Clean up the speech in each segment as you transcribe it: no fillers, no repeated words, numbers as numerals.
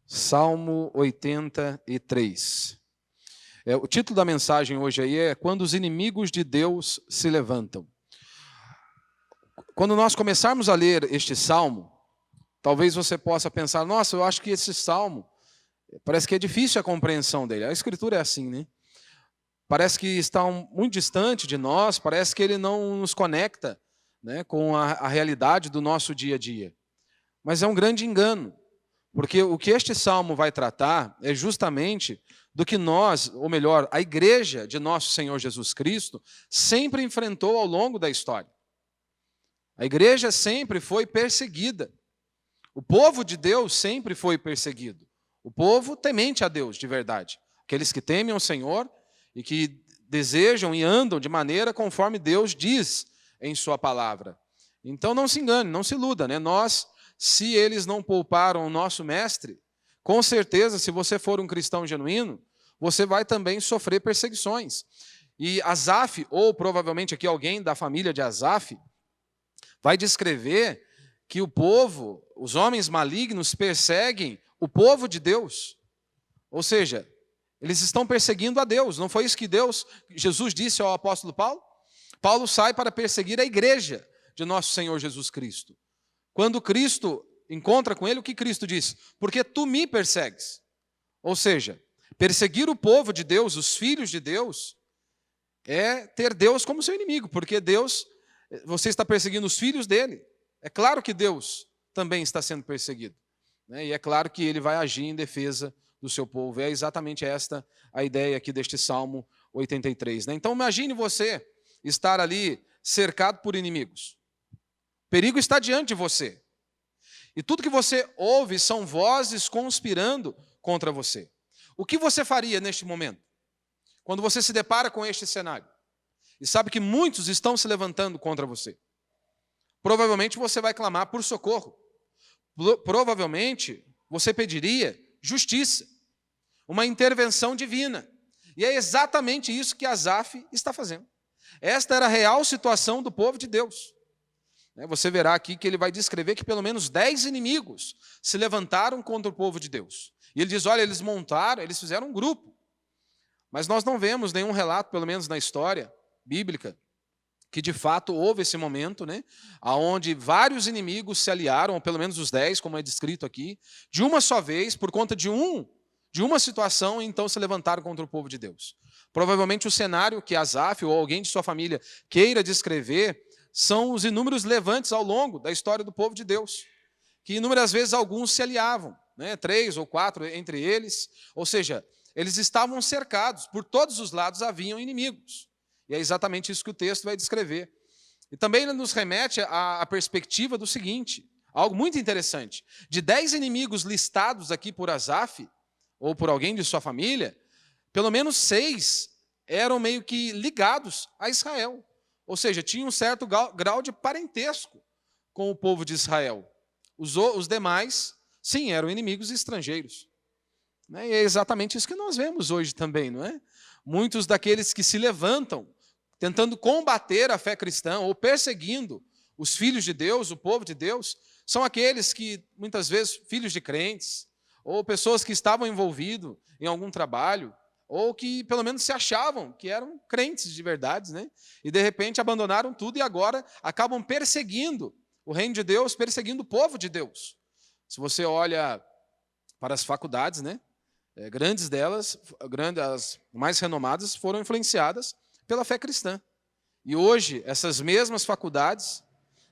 Salmo 83. O título da mensagem hoje aí é Quando os inimigos de Deus se levantam. Quando nós começarmos a ler este salmo, talvez você possa pensar, nossa, eu acho que esse salmo, parece que é difícil a compreensão dele. A escritura é assim, né? Parece que está muito distante de nós, parece que ele não nos conecta, né, com a realidade do nosso dia a dia. Mas é um grande engano. Porque o que este salmo vai tratar é justamente do que nós, ou melhor, a igreja de nosso Senhor Jesus Cristo, sempre enfrentou ao longo da história. A igreja sempre foi perseguida. O povo de Deus sempre foi perseguido. O povo temente a Deus, de verdade. Aqueles que temem ao Senhor e que desejam e andam de maneira conforme Deus diz em sua palavra. Então não se engane, não se iluda, né? Se eles não pouparam o nosso mestre, com certeza, se você for um cristão genuíno, você vai também sofrer perseguições. E Asaf, ou provavelmente aqui alguém da família de Asaf, vai descrever que o povo, os homens malignos, perseguem o povo de Deus. Ou seja, eles estão perseguindo a Deus. Não foi isso que Jesus disse ao apóstolo Paulo? Paulo sai para perseguir a igreja de nosso Senhor Jesus Cristo. Quando Cristo encontra com ele, o que Cristo diz? Porque tu me persegues. Ou seja, perseguir o povo de Deus, os filhos de Deus, é ter Deus como seu inimigo, porque Deus, você está perseguindo os filhos dele. É claro que Deus também está sendo perseguido, né? E é claro que ele vai agir em defesa do seu povo. É exatamente esta a ideia aqui deste Salmo 83. Né? Então imagine você estar ali cercado por inimigos. O perigo está diante de você. E tudo que você ouve são vozes conspirando contra você. O que você faria neste momento? Quando você se depara com este cenário e sabe que muitos estão se levantando contra você. Provavelmente você vai clamar por socorro. Provavelmente você pediria justiça, uma intervenção divina. E é exatamente isso que Asaf está fazendo. Esta era a real situação do povo de Deus. Você verá aqui que ele vai descrever que pelo menos 10 inimigos se levantaram contra o povo de Deus. E ele diz, olha, eles fizeram um grupo. Mas nós não vemos nenhum relato, pelo menos na história bíblica, que de fato houve esse momento, né, onde vários inimigos se aliaram, ou pelo menos os 10, como é descrito aqui, de uma só vez, por conta de uma situação, e então se levantaram contra o povo de Deus. Provavelmente o cenário que Asaf ou alguém de sua família queira descrever são os inúmeros levantes ao longo da história do povo de Deus, que inúmeras vezes alguns se aliavam, né, 3 ou 4 entre eles, ou seja, eles estavam cercados, por todos os lados haviam inimigos. E é exatamente isso que o texto vai descrever. E também ele nos remete à perspectiva do seguinte, algo muito interessante. De 10 inimigos listados aqui por Asaf, ou por alguém de sua família, pelo menos 6 eram meio que ligados a Israel. Ou seja, tinha um certo grau de parentesco com o povo de Israel. Os demais, sim, eram inimigos estrangeiros. E é exatamente isso que nós vemos hoje também, não é? Muitos daqueles que se levantam, tentando combater a fé cristã ou perseguindo os filhos de Deus, o povo de Deus, são aqueles que, muitas vezes, filhos de crentes, ou pessoas que estavam envolvidos em algum trabalho, ou que pelo menos se achavam que eram crentes de verdade, né? E de repente abandonaram tudo e agora acabam perseguindo o reino de Deus, perseguindo o povo de Deus. Se você olha para as faculdades, né? Grandes delas, as mais renomadas, foram influenciadas pela fé cristã. E hoje, essas mesmas faculdades,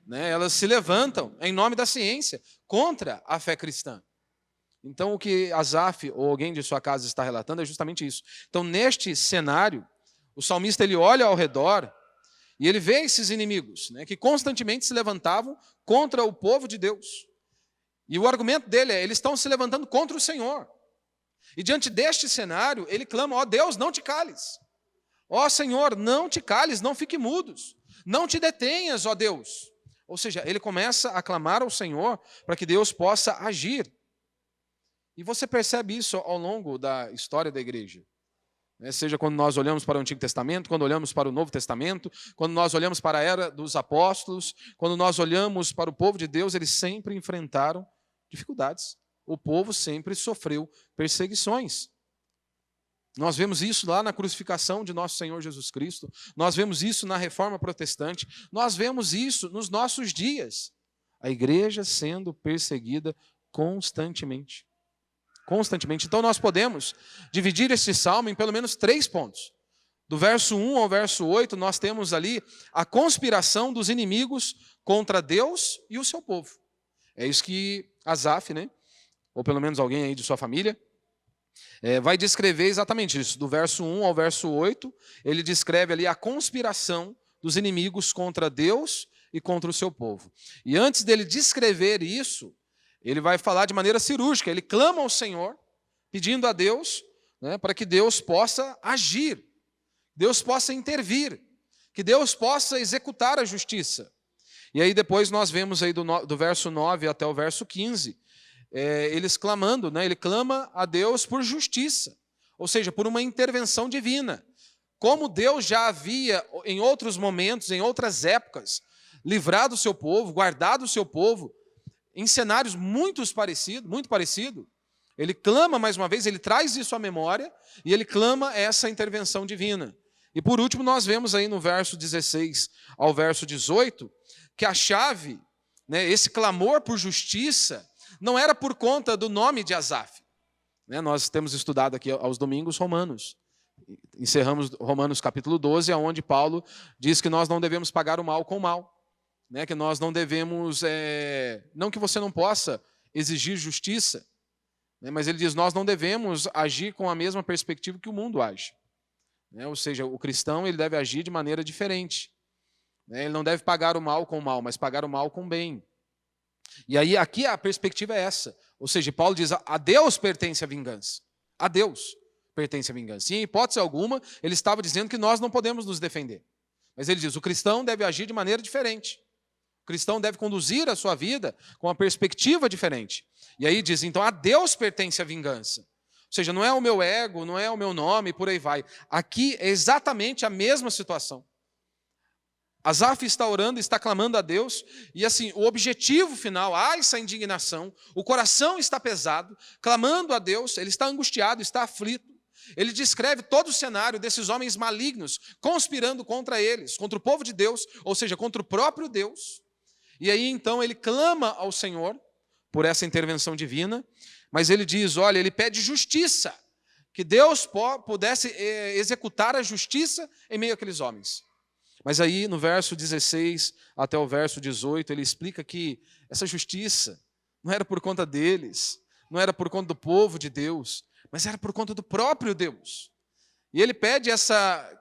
né, elas se levantam em nome da ciência contra a fé cristã. Então, o que Asaf ou alguém de sua casa está relatando é justamente isso. Então, neste cenário, o salmista ele olha ao redor e ele vê esses inimigos, né, que constantemente se levantavam contra o povo de Deus. E o argumento dele é, eles estão se levantando contra o Senhor. E diante deste cenário, ele clama, ó Deus, não te cales. Ó Senhor, não te cales, não fique mudos. Não te detenhas, ó Deus. Ou seja, ele começa a clamar ao Senhor para que Deus possa agir. E você percebe isso ao longo da história da igreja. Seja quando nós olhamos para o Antigo Testamento, quando olhamos para o Novo Testamento, quando nós olhamos para a era dos apóstolos, quando nós olhamos para o povo de Deus, eles sempre enfrentaram dificuldades. o povo sempre sofreu perseguições. Nós vemos isso lá na crucificação de nosso Senhor Jesus Cristo, nós vemos isso na Reforma Protestante, nós vemos isso nos nossos dias. A igreja sendo perseguida constantemente. Constantemente. Então nós podemos dividir este salmo em pelo menos 3 pontos. Do verso 1 ao verso 8, nós temos ali a conspiração dos inimigos contra Deus e o seu povo. É isso que Asaf, né? Ou pelo menos alguém aí de sua família, vai descrever exatamente isso. Do verso 1 ao verso 8, ele descreve ali a conspiração dos inimigos contra Deus e contra o seu povo. E antes dele descrever isso, ele vai falar de maneira cirúrgica. Ele clama ao Senhor, pedindo a Deus, né, para que Deus possa agir, Deus possa intervir, que Deus possa executar a justiça. E aí depois nós vemos aí do verso 9 até o verso 15, eles clamando, né? Ele clama a Deus por justiça, ou seja, por uma intervenção divina. Como Deus já havia, em outros momentos, em outras épocas, livrado o seu povo, guardado o seu povo, em cenários muito parecidos, ele clama mais uma vez, ele traz isso à memória, e ele clama essa intervenção divina. E por último, nós vemos aí no verso 16 ao verso 18, que a chave, né, esse clamor por justiça, não era por conta do nome de Asaf. Né, nós temos estudado aqui aos domingos Romanos. Encerramos Romanos capítulo 12, onde Paulo diz que nós não devemos pagar o mal com o mal. Né, que nós não devemos, não que você não possa exigir justiça, né, mas ele diz, nós não devemos agir com a mesma perspectiva que o mundo age. Né, ou seja, o cristão ele deve agir de maneira diferente. Né, ele não deve pagar o mal com o mal, mas pagar o mal com o bem. E aí aqui a perspectiva é essa. Ou seja, Paulo diz, a Deus pertence a vingança. A Deus pertence a vingança. E em hipótese alguma, ele estava dizendo que nós não podemos nos defender. Mas ele diz, o cristão deve agir de maneira diferente. O cristão deve conduzir a sua vida com uma perspectiva diferente. E aí diz, então, a Deus pertence a vingança. Ou seja, não é o meu ego, não é o meu nome, por aí vai. Aqui é exatamente a mesma situação. Asaf está orando, está clamando a Deus, e assim, o objetivo final, há essa indignação, o coração está pesado, clamando a Deus, ele está angustiado, está aflito. Ele descreve todo o cenário desses homens malignos, conspirando contra eles, contra o povo de Deus, ou seja, contra o próprio Deus. E aí, então, ele clama ao Senhor por essa intervenção divina, mas ele diz, olha, ele pede justiça, que Deus pudesse executar a justiça em meio àqueles homens. Mas aí, no verso 16 até o verso 18, ele explica que essa justiça não era por conta deles, não era por conta do povo de Deus, mas era por conta do próprio Deus. E ele pede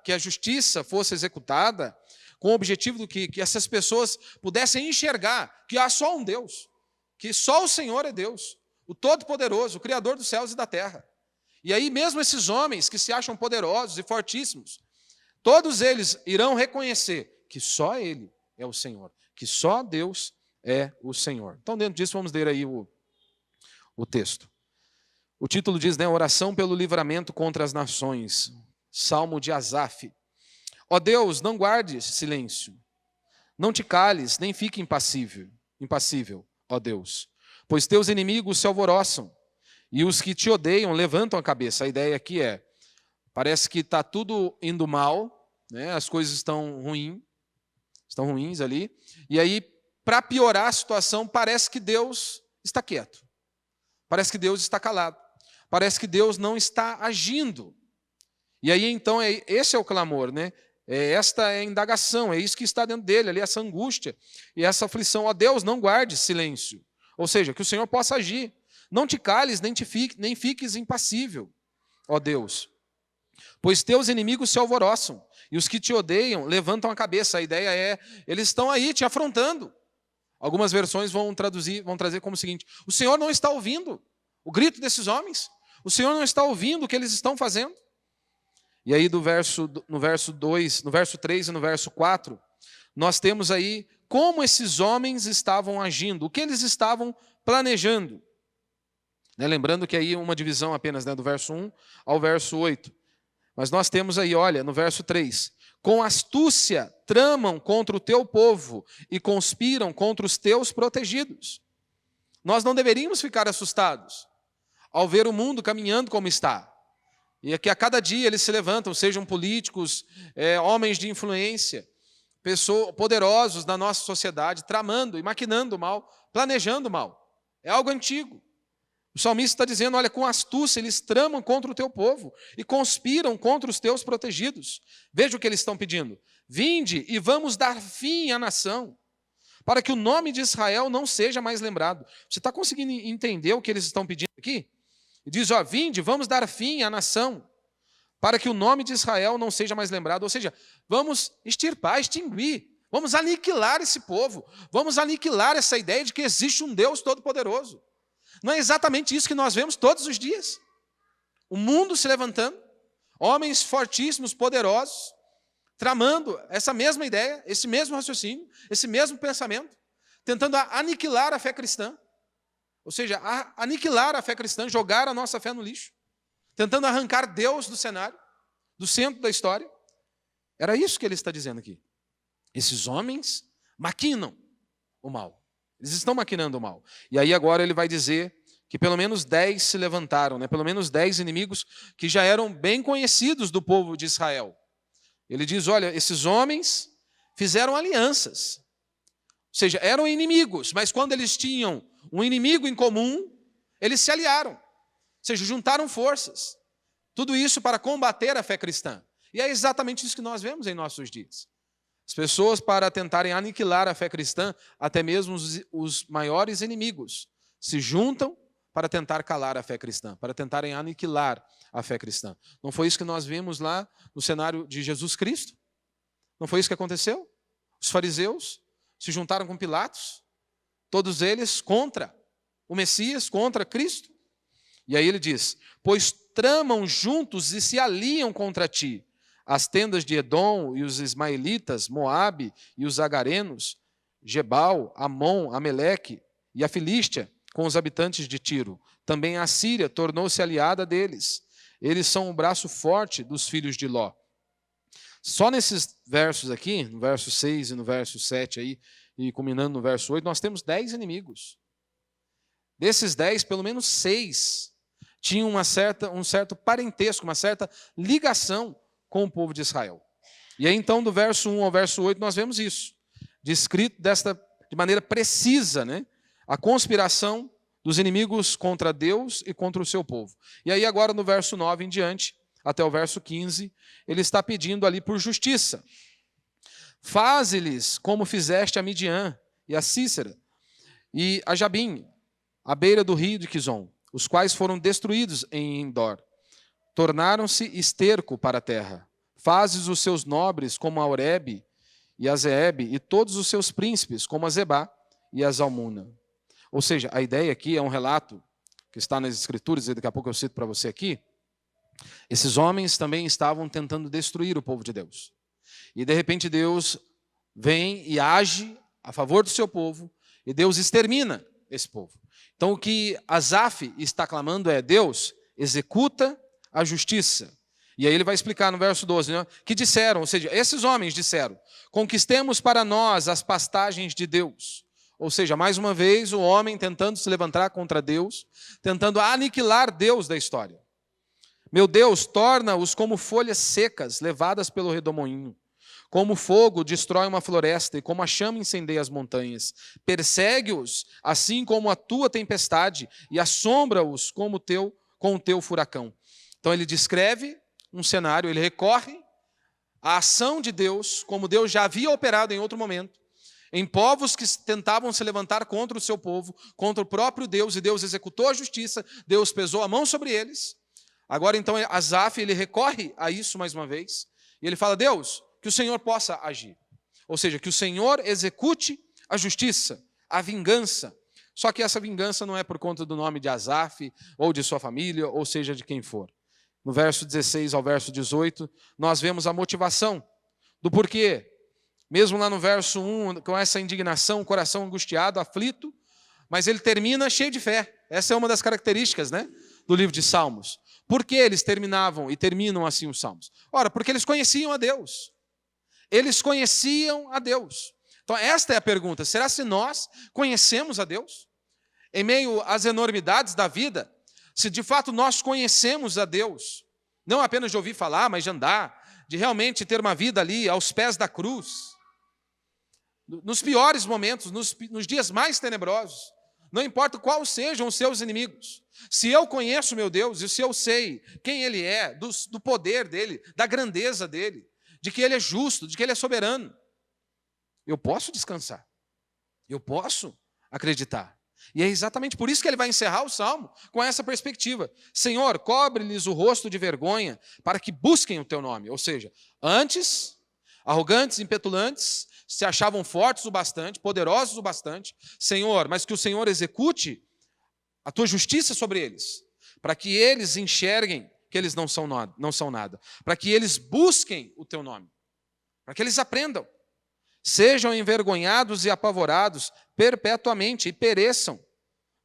que a justiça fosse executada com o objetivo de que essas pessoas pudessem enxergar que há só um Deus, que só o Senhor é Deus, o Todo-Poderoso, o Criador dos céus e da terra. E aí mesmo esses homens que se acham poderosos e fortíssimos, todos eles irão reconhecer que só Ele é o Senhor, que só Deus é o Senhor. Então, dentro disso, vamos ler aí o texto. O título diz, né, oração pelo livramento contra as nações. Salmo de Asaf. Ó Deus, não guardes silêncio. Não te cales, nem fique impassível, ó Deus. Pois teus inimigos se alvoroçam, e os que te odeiam levantam a cabeça. A ideia aqui parece que está tudo indo mal, né? As coisas estão ruins ali. E aí, para piorar a situação, parece que Deus está quieto. Parece que Deus está calado. Parece que Deus não está agindo. E aí, então, esse é o clamor, né? Esta é a indagação, é isso que está dentro dele, ali, essa angústia e essa aflição. Ó Deus, não guarde silêncio. Ou seja, que o Senhor possa agir. Não te cales, nem fiques impassível, ó Deus. Pois teus inimigos se alvoroçam, e os que te odeiam levantam a cabeça. A ideia é, eles estão aí te afrontando. Algumas versões vão trazer como o seguinte, o Senhor não está ouvindo o grito desses homens, o Senhor não está ouvindo o que eles estão fazendo. E aí no verso 2, no verso 3 e no verso 4, nós temos aí como esses homens estavam agindo, o que eles estavam planejando. Né? Lembrando que aí uma divisão apenas, né, do verso 1 ao verso 8. Mas nós temos aí, olha, no verso 3, com astúcia tramam contra o teu povo e conspiram contra os teus protegidos. Nós não deveríamos ficar assustados ao ver o mundo caminhando como está. E que a cada dia eles se levantam, sejam políticos, homens de influência, pessoas poderosos da nossa sociedade, tramando e maquinando o mal, planejando o mal. É algo antigo. O salmista está dizendo, olha, com astúcia eles tramam contra o teu povo e conspiram contra os teus protegidos. Veja o que eles estão pedindo. Vinde e vamos dar fim à nação, para que o nome de Israel não seja mais lembrado. Você está conseguindo entender o que eles estão pedindo aqui? E diz, ó, vinde, vamos dar fim à nação, para que o nome de Israel não seja mais lembrado. Ou seja, vamos extirpar, extinguir, vamos aniquilar esse povo, vamos aniquilar essa ideia de que existe um Deus todo-poderoso. Não é exatamente isso que nós vemos todos os dias? O mundo se levantando, homens fortíssimos, poderosos, tramando essa mesma ideia, esse mesmo raciocínio, esse mesmo pensamento, tentando aniquilar a fé cristã. Ou seja, aniquilar a fé cristã, jogar a nossa fé no lixo, tentando arrancar Deus do cenário, do centro da história. Era isso que ele está dizendo aqui. Esses homens maquinam o mal. Eles estão maquinando o mal. E aí agora ele vai dizer que pelo menos 10 se levantaram, né? Pelo menos 10 inimigos que já eram bem conhecidos do povo de Israel. Ele diz, olha, esses homens fizeram alianças. Ou seja, eram inimigos, mas quando eles tinham um inimigo em comum, eles se aliaram. Ou seja, juntaram forças. Tudo isso para combater a fé cristã. E é exatamente isso que nós vemos em nossos dias. As pessoas, para tentarem aniquilar a fé cristã, até mesmo os maiores inimigos, se juntam para tentar calar a fé cristã, para tentarem aniquilar a fé cristã. Não foi isso que nós vimos lá no cenário de Jesus Cristo? Não foi isso que aconteceu? Os fariseus se juntaram com Pilatos, todos eles contra o Messias, contra Cristo. E aí ele diz, pois tramam juntos e se aliam contra ti, as tendas de Edom e os ismaelitas, Moabe e os agarenos, Gebal, Amon, Ameleque e a Filístia, com os habitantes de Tiro. Também a Síria tornou-se aliada deles. Eles são o braço forte dos filhos de Ló. Só nesses versos aqui, no verso 6 e no verso 7 aí, e culminando no verso 8, nós temos 10 inimigos. Desses 10, pelo menos 6 tinham um certo parentesco, uma certa ligação com o povo de Israel. E aí então, do verso 1 ao verso 8, nós vemos isso, descrito de maneira precisa, né? A conspiração dos inimigos contra Deus e contra o seu povo. E aí agora no verso 9 em diante, até o verso 15, ele está pedindo ali por justiça. Faze-lhes como fizeste a Midian e a Cícera e a Jabim, à beira do rio de Quizon, os quais foram destruídos em Endor. Tornaram-se esterco para a terra. Fazes os seus nobres como a Oreb e a Zeeb, e todos os seus príncipes como a Zebá e a Zalmuna. Ou seja, a ideia aqui é um relato que está nas Escrituras, e daqui a pouco eu cito para você aqui. Esses homens também estavam tentando destruir o povo de Deus. E de repente Deus vem e age a favor do seu povo, e Deus extermina esse povo. Então o que Asaf está clamando é, Deus, executa a justiça. E aí ele vai explicar no verso 12, né, que disseram, ou seja, esses homens disseram, conquistemos para nós as pastagens de Deus. Ou seja, mais uma vez o homem tentando se levantar contra Deus, tentando aniquilar Deus da história. Meu Deus, torna-os como folhas secas levadas pelo redemoinho. Como o fogo destrói uma floresta e como a chama incendeia as montanhas. Persegue-os assim como a tua tempestade e assombra-os com o teu furacão. Então ele descreve um cenário, ele recorre à ação de Deus, como Deus já havia operado em outro momento, em povos que tentavam se levantar contra o seu povo, contra o próprio Deus, e Deus executou a justiça, Deus pesou a mão sobre eles. Agora então Asaf, ele recorre a isso mais uma vez, e ele fala, Deus, que o Senhor possa agir. Ou seja, que o Senhor execute a justiça, a vingança. Só que essa vingança não é por conta do nome de Asaf, ou de sua família, ou seja, de quem for. No verso 16 ao verso 18, nós vemos a motivação do porquê. Mesmo lá no verso 1, com essa indignação, o coração angustiado, aflito, mas ele termina cheio de fé. Essa é uma das características, né, do livro de Salmos. Por que eles terminavam e terminam assim os Salmos? Ora, porque eles conheciam a Deus. Eles conheciam a Deus. Então esta é a pergunta, será se nós conhecemos a Deus? em meio às enormidades da vida, se de fato nós conhecemos a Deus, não apenas de ouvir falar, mas de andar, de realmente ter uma vida ali aos pés da cruz, nos piores momentos, nos dias mais tenebrosos, não importa quais sejam os seus inimigos, se eu conheço meu Deus e se eu sei quem Ele é, do poder dEle, da grandeza dEle, de que Ele é justo, de que Ele é soberano, eu posso descansar, eu posso acreditar. E é exatamente por isso que ele vai encerrar o Salmo com essa perspectiva. Senhor, cobre-lhes o rosto de vergonha para que busquem o teu nome. Ou seja, antes, arrogantes, impetulantes, se achavam fortes o bastante, poderosos o bastante. Senhor, mas que o Senhor execute a tua justiça sobre eles, para que eles enxerguem que eles não são nada, para que eles busquem o teu nome, para que eles aprendam. Sejam envergonhados e apavorados perpetuamente e pereçam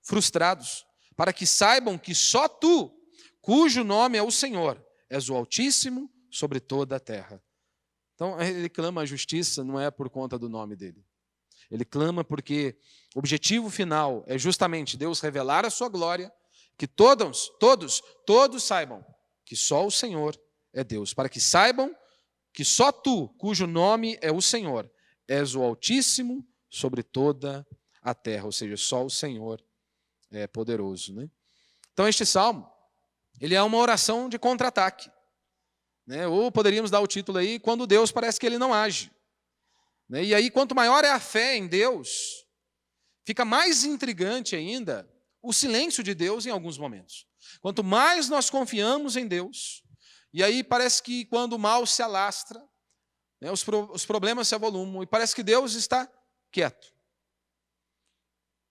frustrados, para que saibam que só tu, cujo nome é o Senhor, és o Altíssimo sobre toda a terra. Então ele clama a justiça, não é por conta do nome dele. Ele clama porque o objetivo final é justamente Deus revelar a sua glória, que todos saibam que só o Senhor é Deus, para que saibam que só tu, cujo nome é o Senhor, és o Altíssimo sobre toda a terra, ou seja, só o Senhor é poderoso, né? Então este salmo, ele é uma oração de contra-ataque, né? Ou poderíamos dar o título aí, quando Deus parece que ele não age, né? E aí, quanto maior é a fé em Deus, fica mais intrigante ainda o silêncio de Deus em alguns momentos. Quanto mais nós confiamos em Deus, e aí parece que quando o mal se alastra, né, os problemas se avolumam e parece que Deus está quieto.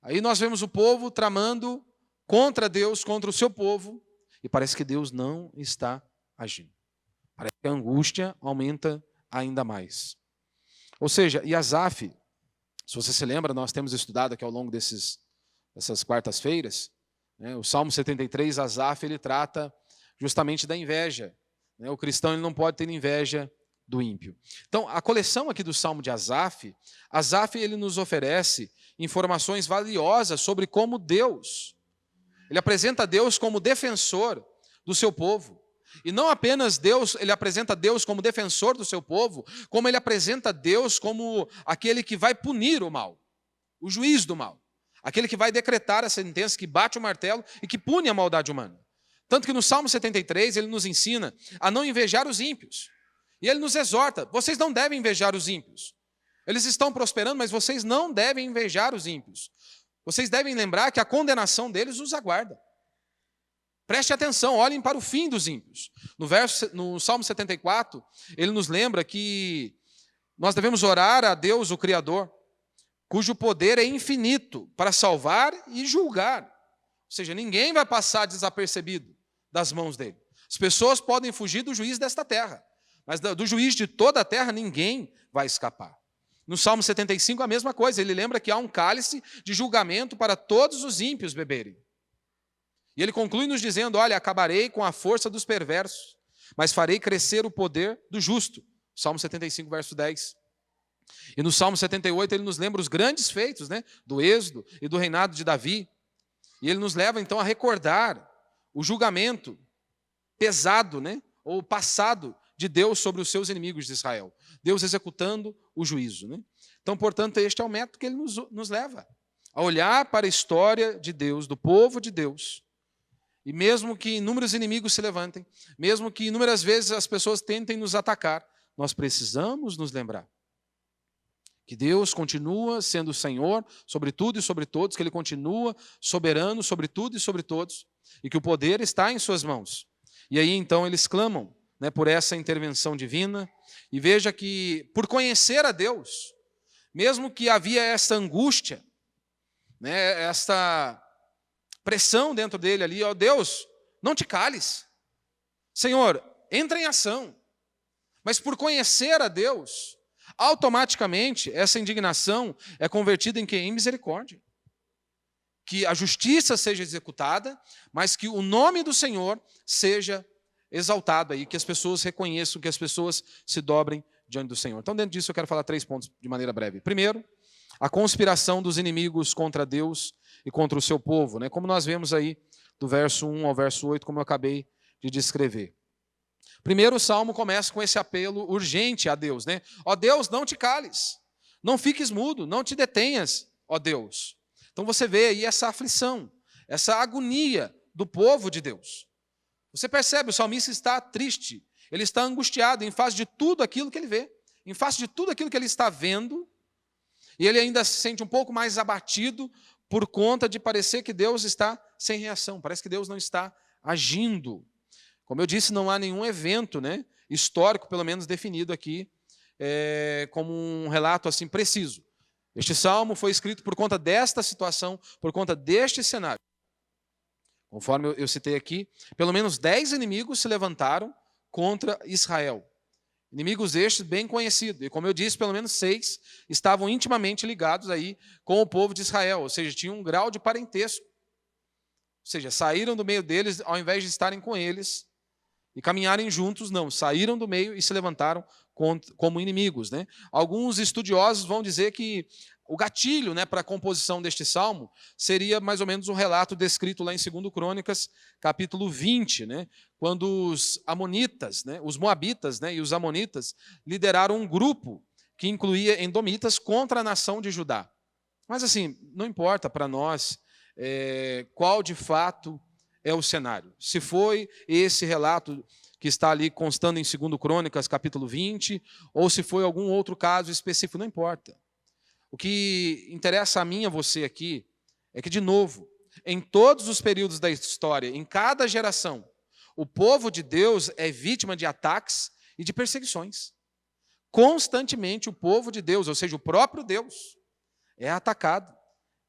Aí nós vemos o povo tramando contra Deus, contra o seu povo, e parece que Deus não está agindo. Parece que a angústia aumenta ainda mais. Ou seja, e Asaf, se você se lembra, nós temos estudado aqui ao longo dessas quartas-feiras, né, o Salmo 73, Asaf, ele trata justamente da inveja. Né, o cristão ele não pode ter inveja do ímpio. Então, a coleção aqui do Salmo de Asaf, ele nos oferece informações valiosas sobre como Deus, ele apresenta Deus como defensor do seu povo. E não apenas Deus, ele apresenta Deus como defensor do seu povo, como ele apresenta Deus como aquele que vai punir o mal, o juiz do mal, aquele que vai decretar a sentença, que bate o martelo e que pune a maldade humana. Tanto que no Salmo 73 ele nos ensina a não invejar os ímpios. E ele nos exorta, vocês não devem invejar os ímpios. Eles estão prosperando, mas vocês não devem invejar os ímpios. Vocês devem lembrar que a condenação deles os aguarda. Preste atenção, olhem para o fim dos ímpios. No Salmo 74, ele nos lembra que nós devemos orar a Deus, o Criador, cujo poder é infinito para salvar e julgar. Ou seja, ninguém vai passar desapercebido das mãos dele. As pessoas podem fugir do juiz desta terra, mas do juiz de toda a terra ninguém vai escapar. No Salmo 75 a mesma coisa, ele lembra que há um cálice de julgamento para todos os ímpios beberem. E ele conclui nos dizendo, olha, acabarei com a força dos perversos, mas farei crescer o poder do justo. Salmo 75, verso 10. E no Salmo 78 ele nos lembra os grandes feitos, né, do Êxodo e do reinado de Davi. E ele nos leva então a recordar o julgamento pesado, né, ou passado de Deus sobre os seus inimigos de Israel. Deus executando o juízo, né? Então, portanto, este é o método que ele nos leva a olhar para a história de Deus, do povo de Deus. E mesmo que inúmeros inimigos se levantem, mesmo que inúmeras vezes as pessoas tentem nos atacar, nós precisamos nos lembrar que Deus continua sendo o Senhor sobre tudo e sobre todos, que Ele continua soberano sobre tudo e sobre todos, e que o poder está em suas mãos. E aí então eles clamam, né, por essa intervenção divina, e veja que por conhecer a Deus, mesmo que havia essa angústia, né, essa pressão dentro dele ali, ó Deus, não te cales, Senhor, entra em ação, mas por conhecer a Deus, automaticamente essa indignação é convertida em quê? Em misericórdia. Que a justiça seja executada, mas que o nome do Senhor seja exaltado aí, que as pessoas reconheçam, que as pessoas se dobrem diante do Senhor. Então, dentro disso, eu quero falar 3 pontos de maneira breve. Primeiro, a conspiração dos inimigos contra Deus e contra o seu povo, né? Como nós vemos aí do verso 1 ao verso 8, como eu acabei de descrever. Primeiro, o salmo começa com esse apelo urgente a Deus, né? Ó Deus, não te cales, não fiques mudo, não te detenhas, ó Deus. Então você vê aí essa aflição, essa agonia do povo de Deus. Você percebe, o salmista está triste, ele está angustiado em face de tudo aquilo que ele vê, em face de tudo aquilo que ele está vendo, e ele ainda se sente um pouco mais abatido por conta de parecer que Deus está sem reação, parece que Deus não está agindo. Como eu disse, não há nenhum evento, né, histórico, pelo menos definido aqui, como um relato assim preciso. Este salmo foi escrito por conta desta situação, por conta deste cenário. Conforme eu citei aqui, pelo menos 10 inimigos se levantaram contra Israel. Inimigos estes bem conhecidos. E como eu disse, pelo menos 6 estavam intimamente ligados aí com o povo de Israel, ou seja, tinham um grau de parentesco. Ou seja, saíram do meio deles ao invés de estarem com eles e caminharem juntos, não. Saíram do meio e se levantaram como inimigos, né? Alguns estudiosos vão dizer que o gatilho, né, para a composição deste salmo seria mais ou menos o relato descrito lá em 2 Crônicas, capítulo 20, né, quando os amonitas, né, os moabitas, né, e os amonitas lideraram um grupo que incluía edomitas contra a nação de Judá. Mas assim, não importa para nós qual de fato é o cenário. Se foi esse relato que está ali constando em 2 Crônicas, capítulo 20, ou se foi algum outro caso específico, não importa. O que interessa a mim e a você aqui é que, de novo, em todos os períodos da história, em cada geração, o povo de Deus é vítima de ataques e de perseguições. Constantemente o povo de Deus, ou seja, o próprio Deus, é atacado,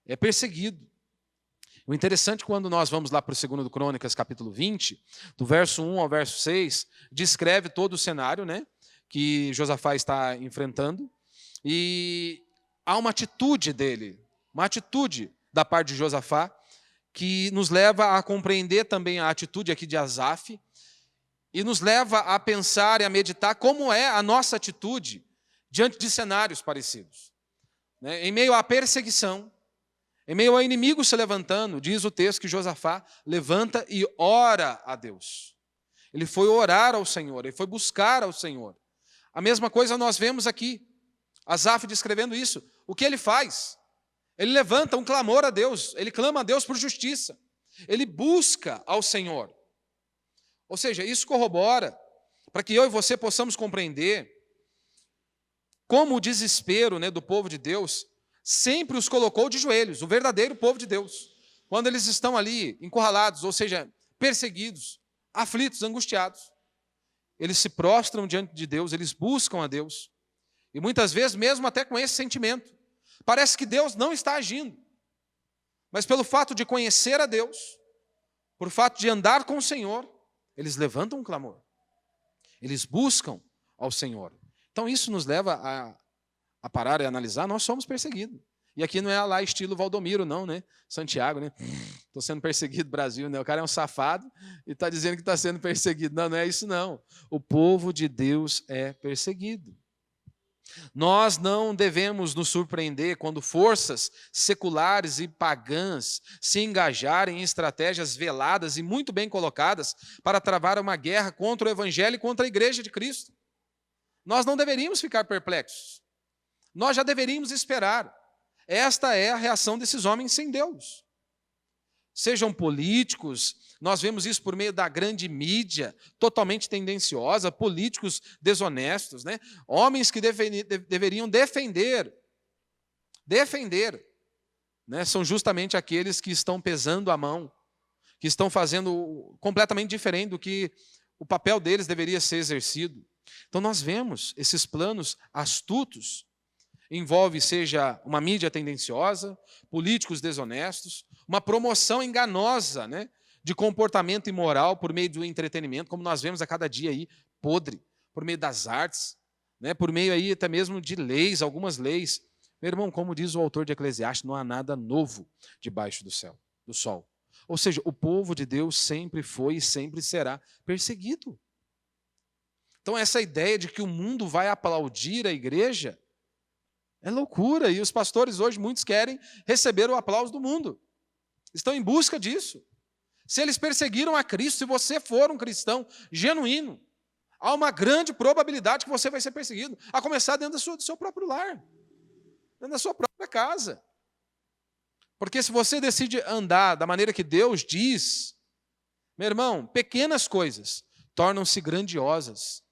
é perseguido. O interessante, quando nós vamos lá para o 2 Crônicas, capítulo 20, do verso 1 ao verso 6, descreve todo o cenário, né, que Josafá está enfrentando, e há uma atitude dele, uma atitude da parte de Josafá, que nos leva a compreender também a atitude aqui de Asaf, e nos leva a pensar e a meditar como é a nossa atitude diante de cenários parecidos. Em meio à perseguição, em meio a inimigos se levantando, diz o texto que Josafá levanta e ora a Deus. Ele foi orar ao Senhor, ele foi buscar ao Senhor. A mesma coisa nós vemos aqui, Asaf descrevendo isso. O que ele faz? Ele levanta um clamor a Deus, ele clama a Deus por justiça, ele busca ao Senhor. Ou seja, isso corrobora para que eu e você possamos compreender como o desespero, né, do povo de Deus sempre os colocou de joelhos, o verdadeiro povo de Deus. Quando eles estão ali encurralados, ou seja, perseguidos, aflitos, angustiados, eles se prostram diante de Deus, eles buscam a Deus. E muitas vezes, mesmo até com esse sentimento, parece que Deus não está agindo. Mas pelo fato de conhecer a Deus, por fato de andar com o Senhor, eles levantam um clamor. Eles buscam ao Senhor. Então isso nos leva a parar e analisar, nós somos perseguidos. E aqui não é lá estilo Valdomiro, não, né? Santiago, né? Estou sendo perseguido, Brasil, né? O cara é um safado e está dizendo que está sendo perseguido. Não, não é isso, não. O povo de Deus é perseguido. Nós não devemos nos surpreender quando forças seculares e pagãs se engajarem em estratégias veladas e muito bem colocadas para travar uma guerra contra o Evangelho e contra a Igreja de Cristo. Nós não deveríamos ficar perplexos. Nós já deveríamos esperar. Esta é a reação desses homens sem Deus. Sejam políticos, nós vemos isso por meio da grande mídia, totalmente tendenciosa, políticos desonestos, né? Homens que deveriam defender, né? São justamente aqueles que estão pesando a mão, que estão fazendo completamente diferente do que o papel deles deveria ser exercido. Então nós vemos esses planos astutos, envolve seja uma mídia tendenciosa, políticos desonestos, uma promoção enganosa, né, de comportamento imoral por meio do entretenimento, como nós vemos a cada dia aí, podre, por meio das artes, né, por meio aí até mesmo de leis, algumas leis. Meu irmão, como diz o autor de Eclesiastes, não há nada novo debaixo do sol. Ou seja, o povo de Deus sempre foi e sempre será perseguido. Então essa ideia de que o mundo vai aplaudir a igreja é loucura, e os pastores hoje, muitos querem receber o aplauso do mundo. estão em busca disso. Se eles perseguiram a Cristo, se você for um cristão genuíno, há uma grande probabilidade que você vai ser perseguido, a começar dentro do seu próprio lar, dentro da sua própria casa. Porque se você decide andar da maneira que Deus diz, meu irmão, pequenas coisas tornam-se grandiosas,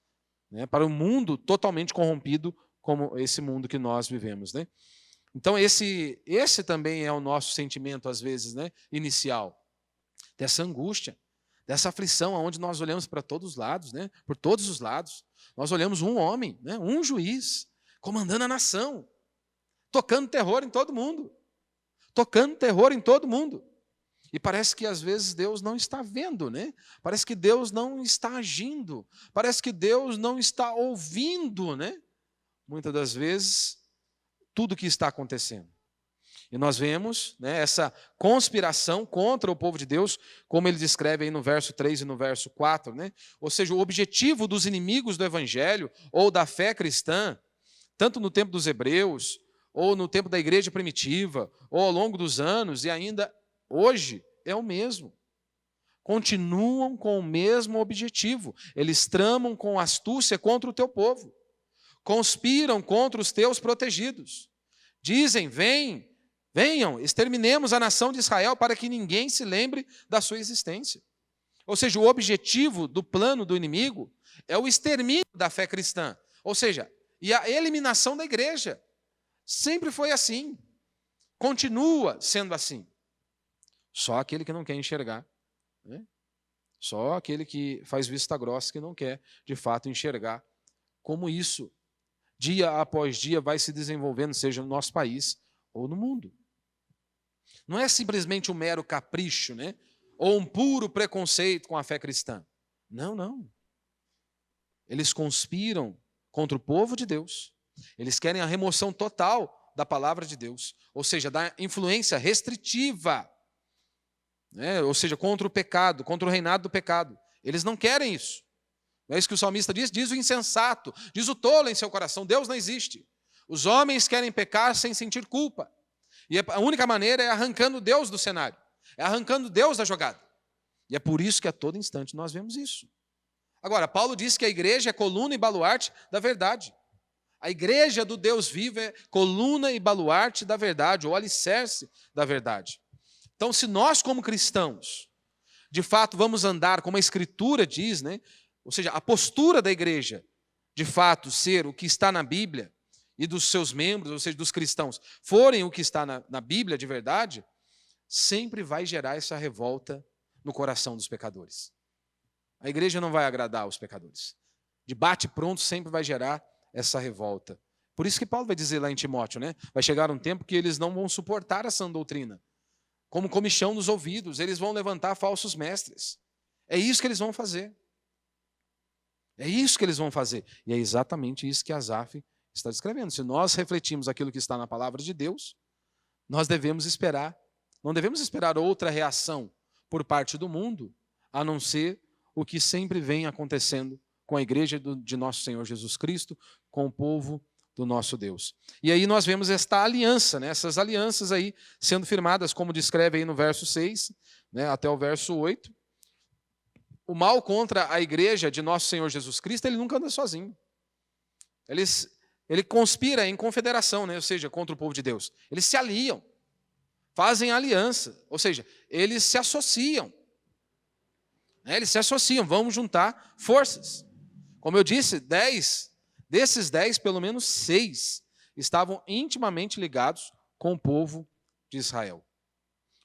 né, para um mundo totalmente corrompido como esse mundo que nós vivemos, né? Então esse também é o nosso sentimento, às vezes, né, inicial, dessa angústia, dessa aflição, onde nós olhamos para todos os lados, né, por todos os lados. Nós olhamos um homem, né, um juiz, comandando a nação, tocando terror em todo mundo. Tocando terror em todo mundo. E parece que às vezes Deus não está vendo, né? Parece que Deus não está agindo. Parece que Deus não está ouvindo, né? Muitas das vezes, tudo o que está acontecendo. E nós vemos, né, essa conspiração contra o povo de Deus, como ele descreve aí no verso 3 e no verso 4, né? Ou seja, o objetivo dos inimigos do evangelho ou da fé cristã, tanto no tempo dos hebreus, ou no tempo da igreja primitiva, ou ao longo dos anos, e ainda hoje, é o mesmo. Continuam com o mesmo objetivo. Eles tramam com astúcia contra o teu povo. Conspiram contra os teus protegidos. Dizem, venham, exterminemos a nação de Israel para que ninguém se lembre da sua existência. Ou seja, o objetivo do plano do inimigo é o extermínio da fé cristã. Ou seja, e a eliminação da igreja. Sempre foi assim. Continua sendo assim. Só aquele que não quer enxergar, né? Só aquele que faz vista grossa que não quer, de fato, enxergar como isso, dia após dia, vai se desenvolvendo, seja no nosso país ou no mundo. Não é simplesmente um mero capricho, né? Ou um puro preconceito com a fé cristã. Não, não. Eles conspiram contra o povo de Deus. Eles querem a remoção total da palavra de Deus, ou seja, da influência restritiva, né? Ou seja, contra o pecado, contra o reinado do pecado. Eles não querem isso. Não é isso que o salmista diz? Diz o insensato, diz o tolo em seu coração, Deus não existe. Os homens querem pecar sem sentir culpa. E a única maneira é arrancando Deus do cenário, é arrancando Deus da jogada. E é por isso que a todo instante nós vemos isso. Agora, Paulo diz que a igreja é coluna e baluarte da verdade. A igreja do Deus vivo é coluna e baluarte da verdade, ou alicerce da verdade. Então, se nós como cristãos, de fato, vamos andar como a Escritura diz, né? Ou seja, a postura da igreja, de fato, ser o que está na Bíblia, e dos seus membros, ou seja, dos cristãos, forem o que está na Bíblia de verdade, sempre vai gerar essa revolta no coração dos pecadores. A igreja não vai agradar os pecadores. De bate pronto sempre vai gerar essa revolta. Por isso que Paulo vai dizer lá em Timóteo, né? Vai chegar um tempo que eles não vão suportar a sã doutrina. Como comichão nos ouvidos, eles vão levantar falsos mestres. É isso que eles vão fazer. É isso que eles vão fazer. E é exatamente isso que Asaf está descrevendo. Se nós refletimos aquilo que está na palavra de Deus, nós devemos esperar, não devemos esperar outra reação por parte do mundo, a não ser o que sempre vem acontecendo com a igreja de nosso Senhor Jesus Cristo, com o povo do nosso Deus. E aí nós vemos esta aliança, né? Essas alianças aí sendo firmadas, como descreve aí no verso 6, né, até o verso 8. O mal contra a igreja de nosso Senhor Jesus Cristo, ele nunca anda sozinho. Ele conspira em confederação, né? Ou seja, contra o povo de Deus. Eles se aliam, fazem aliança, ou seja, eles se associam. Eles se associam, vão juntar forças. Como eu disse, desses 10, pelo menos 6 estavam intimamente ligados com o povo de Israel.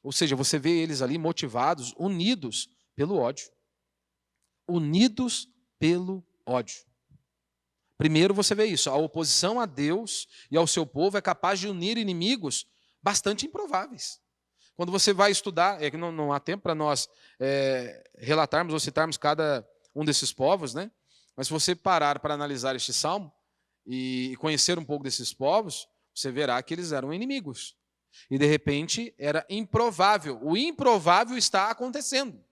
Ou seja, você vê eles ali motivados, unidos pelo ódio. Unidos pelo ódio. Primeiro você vê isso, a oposição a Deus e ao seu povo é capaz de unir inimigos bastante improváveis. Quando você vai estudar, é que não há tempo para nós relatarmos ou citarmos cada um desses povos, né? Mas se você parar para analisar este salmo e conhecer um pouco desses povos, você verá que eles eram inimigos. E de repente era improvável. O improvável está acontecendo.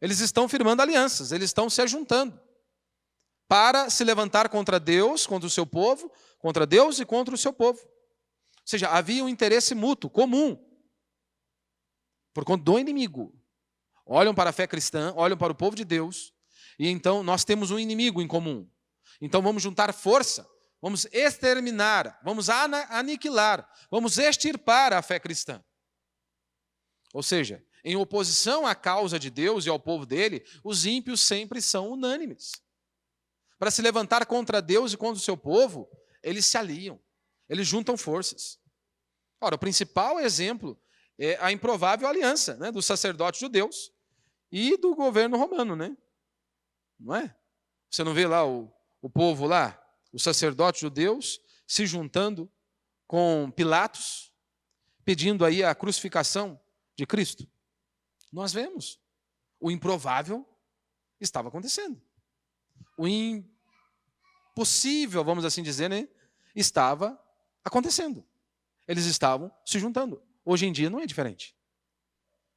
Eles estão firmando alianças, eles estão se ajuntando para se levantar contra Deus, contra o seu povo, contra Deus e contra o seu povo. Ou seja, havia um interesse mútuo, comum. por conta do inimigo, olham para a fé cristã, olham para o povo de Deus, e então nós temos um inimigo em comum. Então vamos juntar força, vamos exterminar, vamos aniquilar, vamos extirpar a fé cristã. Ou seja, em oposição à causa de Deus e ao povo dele, os ímpios sempre são unânimes. Para se levantar contra Deus e contra o seu povo, eles se aliam, eles juntam forças. Ora, o principal exemplo é a improvável aliança, né, dos sacerdotes judeus e do governo romano, né? Não é? Você não vê lá o povo lá, os sacerdotes judeus, se juntando com Pilatos, pedindo aí a crucificação de Cristo? Nós vemos. O improvável estava acontecendo. O impossível, vamos assim dizer, né, estava acontecendo. Eles estavam se juntando. Hoje em dia não é diferente.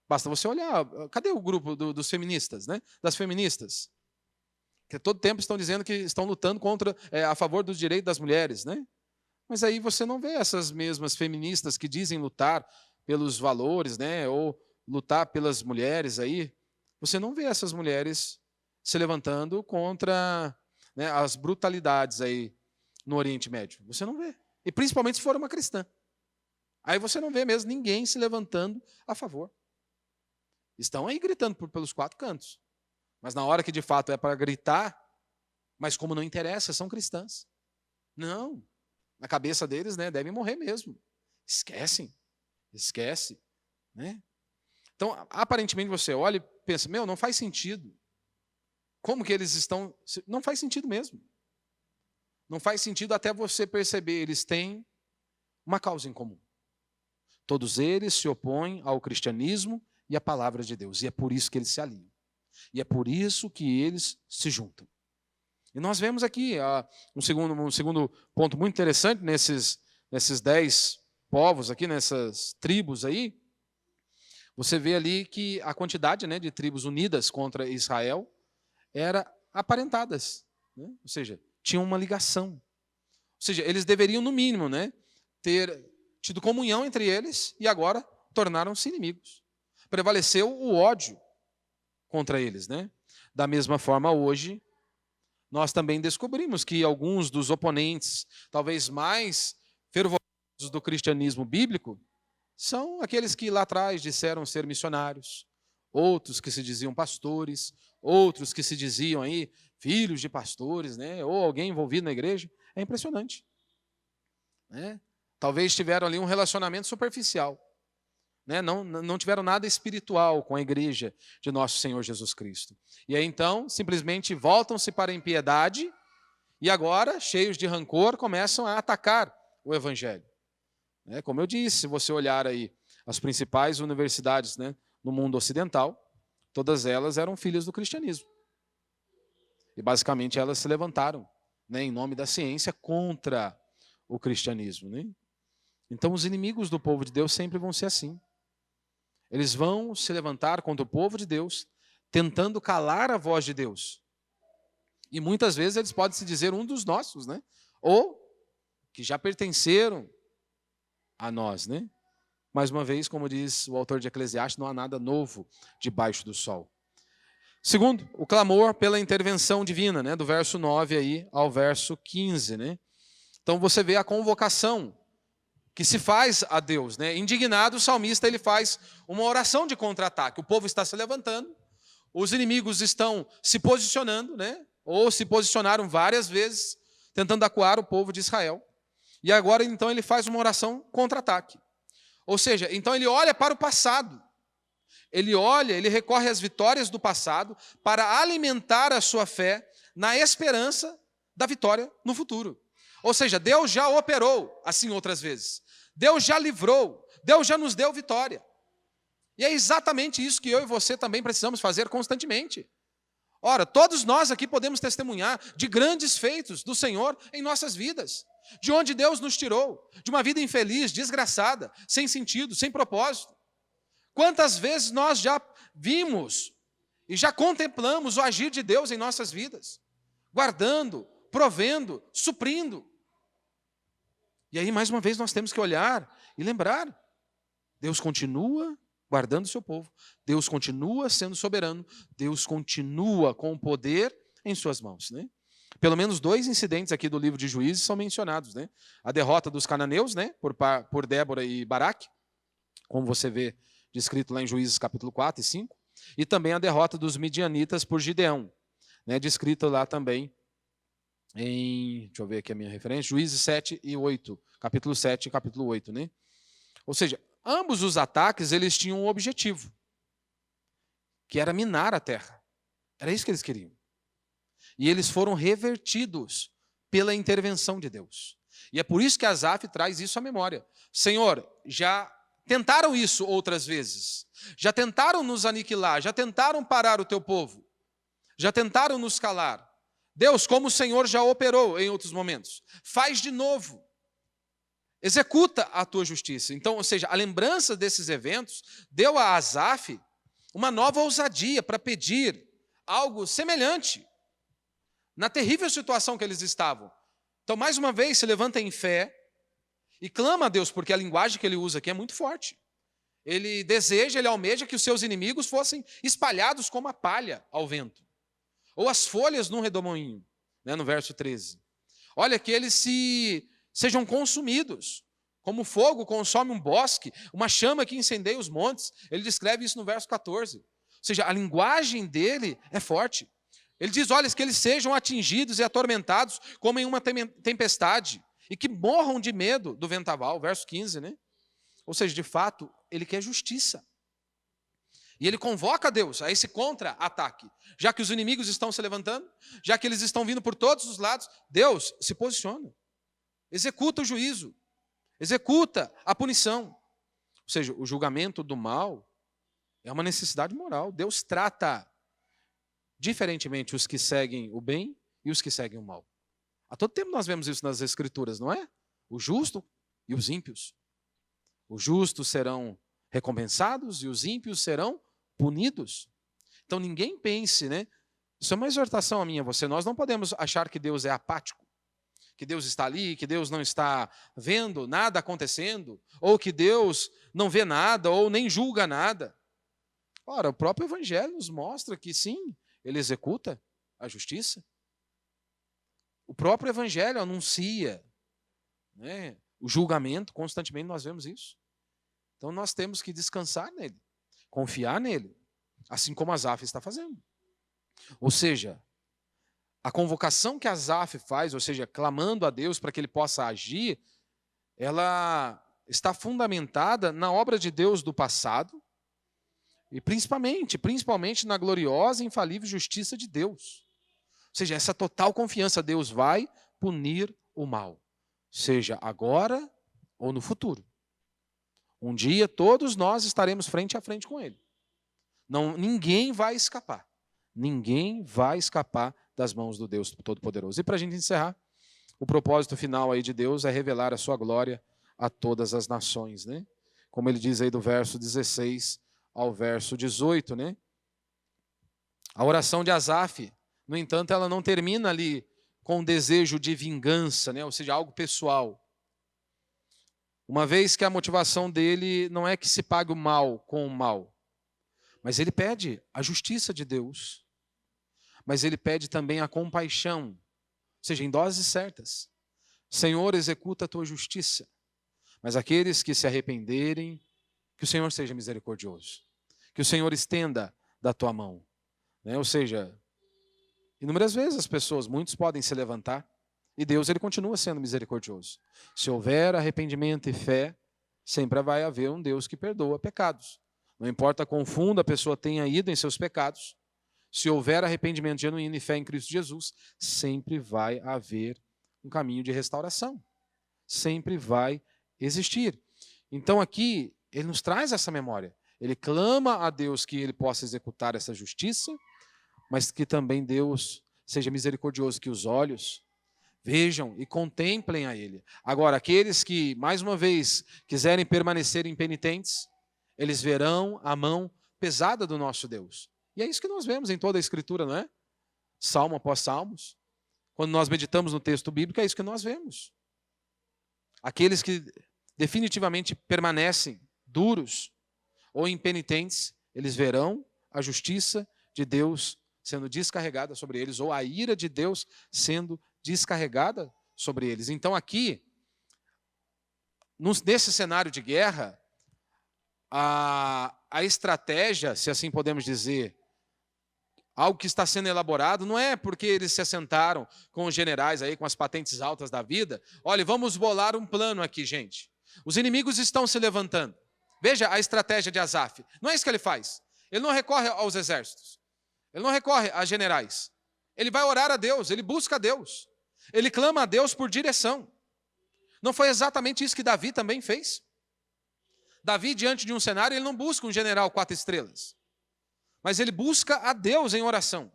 Basta você olhar, cadê o grupo dos feministas, né? Das feministas? Que todo tempo estão dizendo que estão lutando a favor dos direitos das mulheres, né? Mas aí você não vê essas mesmas feministas que dizem lutar pelos valores, né? Ou lutar pelas mulheres aí. Você não vê essas mulheres se levantando contra, né, as brutalidades aí no Oriente Médio. Você não vê. E principalmente se for uma cristã. Aí você não vê mesmo ninguém se levantando a favor. Estão aí gritando pelos quatro cantos. Mas na hora que de fato é para gritar, mas como não interessa, são cristãs. Não. Na cabeça deles, né, devem morrer mesmo. Esquece. Né? Então, aparentemente você olha e pensa, não faz sentido. Como que eles estão... Não faz sentido mesmo. Não faz sentido até você perceber, eles têm uma causa em comum. Todos eles se opõem ao cristianismo e à palavra de Deus. E é por isso que eles se aliam. E é por isso que eles se juntam. E nós vemos aqui um segundo ponto muito interessante nesses 10 povos aqui, nessas tribos aí. Você vê ali que a quantidade, né, de tribos unidas contra Israel era aparentadas. Né? Ou seja, tinham uma ligação. Ou seja, eles deveriam, no mínimo, né, ter tido comunhão entre eles e agora tornaram-se inimigos. Prevaleceu o ódio contra eles, né? Da mesma forma, hoje, nós também descobrimos que alguns dos oponentes, talvez mais fervorosos do cristianismo bíblico, são aqueles que lá atrás disseram ser missionários, outros que se diziam pastores, outros que se diziam aí filhos de pastores, né? Ou alguém envolvido na igreja. É impressionante, né? Talvez tiveram ali um relacionamento superficial, né? Não tiveram nada espiritual com a igreja de nosso Senhor Jesus Cristo. E aí então, simplesmente voltam-se para a impiedade e agora, cheios de rancor, começam a atacar o evangelho. Como eu disse, se você olhar aí as principais universidades, né, no mundo ocidental, todas elas eram filhas do cristianismo. E basicamente elas se levantaram, né, em nome da ciência contra o cristianismo, né? Então os inimigos do povo de Deus sempre vão ser assim. Eles vão se levantar contra o povo de Deus, tentando calar a voz de Deus. E muitas vezes eles podem se dizer um dos nossos, né? Ou que já pertenceram a nós, né? Mais uma vez, como diz o autor de Eclesiastes, não há nada novo debaixo do sol. Segundo, o clamor pela intervenção divina, né? Do verso 9 aí ao verso 15, né? Então você vê a convocação que se faz a Deus, né? Indignado, o salmista ele faz uma oração de contra-ataque. O povo está se levantando, os inimigos estão se posicionando, né? Ou se posicionaram várias vezes, tentando acuar o povo de Israel. E agora, então, ele faz uma oração contra-ataque. Ou seja, então ele olha para o passado. Ele recorre às vitórias do passado para alimentar a sua fé na esperança da vitória no futuro. Ou seja, Deus já operou assim outras vezes. Deus já livrou, Deus já nos deu vitória. E é exatamente isso que eu e você também precisamos fazer constantemente. Ora, todos nós aqui podemos testemunhar de grandes feitos do Senhor em nossas vidas. De onde Deus nos tirou, de uma vida infeliz, desgraçada, sem sentido, sem propósito. Quantas vezes nós já vimos e já contemplamos o agir de Deus em nossas vidas, guardando, provendo, suprindo. E aí, mais uma vez, nós temos que olhar e lembrar, Deus continua guardando o seu povo. Deus continua sendo soberano, Deus continua com o poder em suas mãos, né? Pelo menos 2 incidentes aqui do livro de Juízes são mencionados, né? A derrota dos cananeus, né? Por Débora e Baraque, como você vê descrito lá em Juízes capítulo 4 e 5, e também a derrota dos midianitas por Gideão, né? Descrito lá também em, deixa eu ver aqui a minha referência, Juízes 7 e 8, capítulo 7 e capítulo 8, né? Ou seja, ambos os ataques, eles tinham um objetivo, que era minar a terra. Era isso que eles queriam. E eles foram revertidos pela intervenção de Deus. E é por isso que Asaf traz isso à memória. Senhor, já tentaram isso outras vezes. Já tentaram nos aniquilar, já tentaram parar o teu povo. Já tentaram nos calar. Deus, como o Senhor já operou em outros momentos, faz de novo. Executa a tua justiça. Então, ou seja, a lembrança desses eventos deu a Asaf uma nova ousadia para pedir algo semelhante na terrível situação que eles estavam. Então, mais uma vez, se levanta em fé e clama a Deus, porque a linguagem que ele usa aqui é muito forte. Ele deseja, ele almeja que os seus inimigos fossem espalhados como a palha ao vento, ou as folhas num redemoinho, né, no verso 13. Olha, que eles sejam consumidos, como fogo consome um bosque, uma chama que incendeia os montes. Ele descreve isso no verso 14. Ou seja, a linguagem dele é forte. Ele diz, olha, que eles sejam atingidos e atormentados como em uma tempestade, e que morram de medo do vendaval, verso 15, né? Ou seja, de fato, ele quer justiça. E ele convoca Deus a esse contra-ataque. Já que os inimigos estão se levantando, já que eles estão vindo por todos os lados, Deus se posiciona. Executa o juízo. Executa a punição. Ou seja, o julgamento do mal é uma necessidade moral. Deus trata diferentemente os que seguem o bem e os que seguem o mal. A todo tempo nós vemos isso nas Escrituras, não é? O justo e os ímpios. Os justos serão recompensados e os ímpios serão punidos. Então ninguém pense, né? Isso é uma exortação a mim e a você. Nós não podemos achar que Deus é apático, que Deus está ali, que Deus não está vendo nada acontecendo, ou que Deus não vê nada, ou nem julga nada. Ora, o próprio Evangelho nos mostra que sim, ele executa a justiça. O próprio Evangelho anuncia, né, o julgamento, constantemente nós vemos isso. Então nós temos que descansar nele, confiar nele, assim como Asaf está fazendo. Ou seja, a convocação que Asaf faz, ou seja, clamando a Deus para que ele possa agir, ela está fundamentada na obra de Deus do passado e principalmente na gloriosa e infalível justiça de Deus. Ou seja, essa total confiança, Deus vai punir o mal, seja agora ou no futuro. Um dia todos nós estaremos frente a frente com ele. Ninguém vai escapar. Ninguém vai escapar das mãos do Deus Todo-Poderoso. E para a gente encerrar, o propósito final aí de Deus é revelar a sua glória a todas as nações, né? Como ele diz aí do verso 16 ao verso 18, né? A oração de Asaf, no entanto, ela não termina ali com um desejo de vingança, né? Ou seja, algo pessoal. Uma vez que a motivação dele não é que se pague o mal com o mal, mas ele pede a justiça de Deus, mas ele pede também a compaixão, ou seja, em doses certas. Senhor, executa a tua justiça, mas aqueles que se arrependerem, que o Senhor seja misericordioso, que o Senhor estenda da tua mão, né? Ou seja, inúmeras vezes muitos podem se levantar, e Deus ele continua sendo misericordioso. Se houver arrependimento e fé, sempre vai haver um Deus que perdoa pecados. Não importa quão fundo a pessoa tenha ido em seus pecados, se houver arrependimento genuíno e fé em Cristo Jesus, sempre vai haver um caminho de restauração. Sempre vai existir. Então aqui, ele nos traz essa memória. Ele clama a Deus que ele possa executar essa justiça, mas que também Deus seja misericordioso, que os olhos vejam e contemplem a ele. Agora, aqueles que, mais uma vez, quiserem permanecer impenitentes, eles verão a mão pesada do nosso Deus. E é isso que nós vemos em toda a Escritura, não é? Salmo após salmos. Quando nós meditamos no texto bíblico, é isso que nós vemos. Aqueles que definitivamente permanecem duros, ou impenitentes, eles verão a justiça de Deus sendo descarregada sobre eles, ou a ira de Deus sendo descarregada sobre eles. Então aqui, nesse cenário de guerra, a estratégia, se assim podemos dizer, algo que está sendo elaborado, não é porque eles se assentaram com os generais aí, com as patentes altas da vida. Olha, vamos bolar um plano aqui, gente. Os inimigos estão se levantando. Veja a estratégia de Asaf. Não é isso que ele faz. Ele não recorre aos exércitos. Ele não recorre a generais. Ele vai orar a Deus, ele busca a Deus. Ele clama a Deus por direção. Não foi exatamente isso que Davi também fez? Davi, diante de um cenário, ele não busca um general 4 estrelas. Mas ele busca a Deus em oração.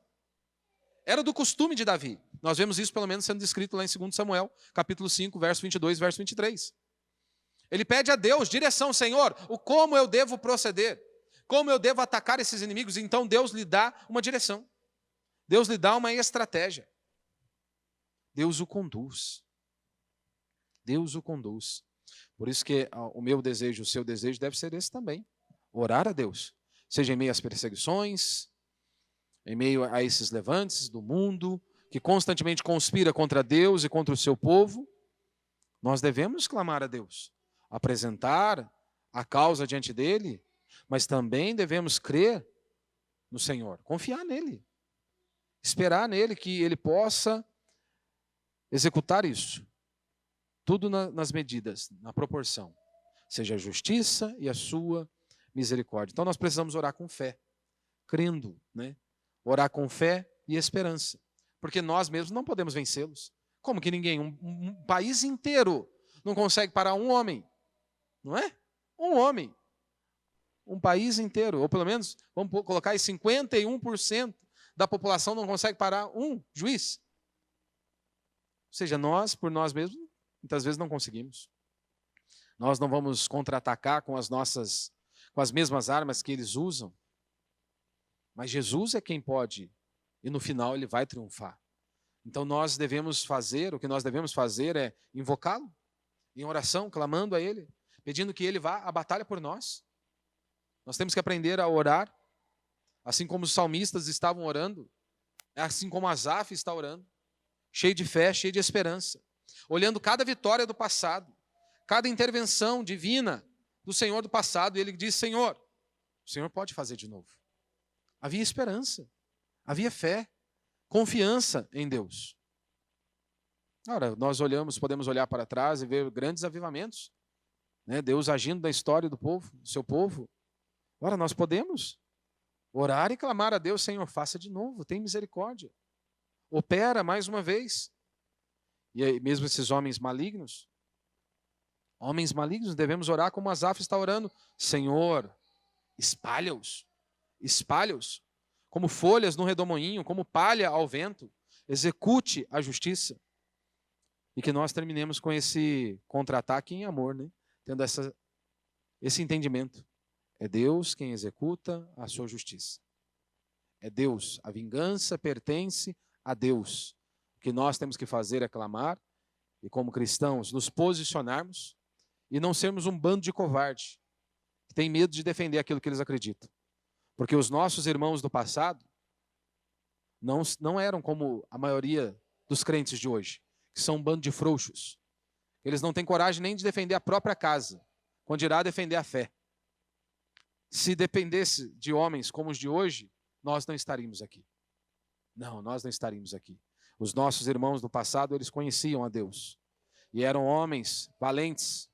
Era do costume de Davi. Nós vemos isso pelo menos sendo descrito lá em 2 Samuel, capítulo 5, verso 22, verso 23. Ele pede a Deus direção, Senhor, como eu devo proceder? Como eu devo atacar esses inimigos? Então Deus lhe dá uma direção. Deus lhe dá uma estratégia. Deus o conduz. Deus o conduz. Por isso que o meu desejo, o seu desejo deve ser esse também. Orar a Deus. Seja em meio às perseguições, em meio a esses levantes do mundo, que constantemente conspira contra Deus e contra o seu povo, nós devemos clamar a Deus, apresentar a causa diante dele, mas também devemos crer no Senhor, confiar nele, esperar nele que ele possa executar isso, tudo nas medidas, na proporção, seja a justiça e a sua misericórdia. Então nós precisamos orar com fé, crendo, né? Orar com fé e esperança, porque nós mesmos não podemos vencê-los. Como que ninguém? Um país inteiro não consegue parar um homem, não é? Um homem. Um país inteiro, ou pelo menos, vamos colocar aí, 51% da população não consegue parar um juiz. Ou seja, nós, por nós mesmos, muitas vezes não conseguimos. Nós não vamos contra-atacar com as mesmas armas que eles usam. Mas Jesus é quem pode, e no final ele vai triunfar. Então nós devemos fazer, o que nós devemos fazer é invocá-lo, em oração, clamando a ele, pedindo que ele vá à batalha por nós. Nós temos que aprender a orar, assim como os salmistas estavam orando, assim como Asaf está orando, cheio de fé, cheio de esperança, olhando cada vitória do passado, cada intervenção divina do Senhor do passado, e ele diz, Senhor, o Senhor pode fazer de novo. Havia esperança, havia fé, confiança em Deus. Ora, nós podemos olhar para trás e ver grandes avivamentos, né? Deus agindo na história do povo, do seu povo. Ora, nós podemos orar e clamar a Deus, Senhor, faça de novo, tem misericórdia. Opera mais uma vez. E aí, mesmo esses homens malignos, devemos orar como Asaf está orando. Senhor, espalha-os, como folhas no redemoinho, como palha ao vento, execute a justiça. E que nós terminemos com esse contra-ataque em amor, né? Tendo esse entendimento. É Deus quem executa a sua justiça. É Deus, a vingança pertence a Deus. O que nós temos que fazer é clamar e, como cristãos, nos posicionarmos e não sermos um bando de covarde que tem medo de defender aquilo que eles acreditam. Porque os nossos irmãos do passado não eram como a maioria dos crentes de hoje, que são um bando de frouxos. Eles não têm coragem nem de defender a própria casa, quando irá defender a fé. Se dependesse de homens como os de hoje, nós não estaríamos aqui. Não, nós não estaríamos aqui. Os nossos irmãos do passado, eles conheciam a Deus. E eram homens valentes,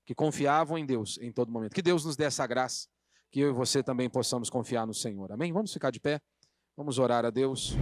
que confiavam em Deus em todo momento. Que Deus nos dê essa graça, que eu e você também possamos confiar no Senhor. Amém? Vamos ficar de pé, vamos orar a Deus.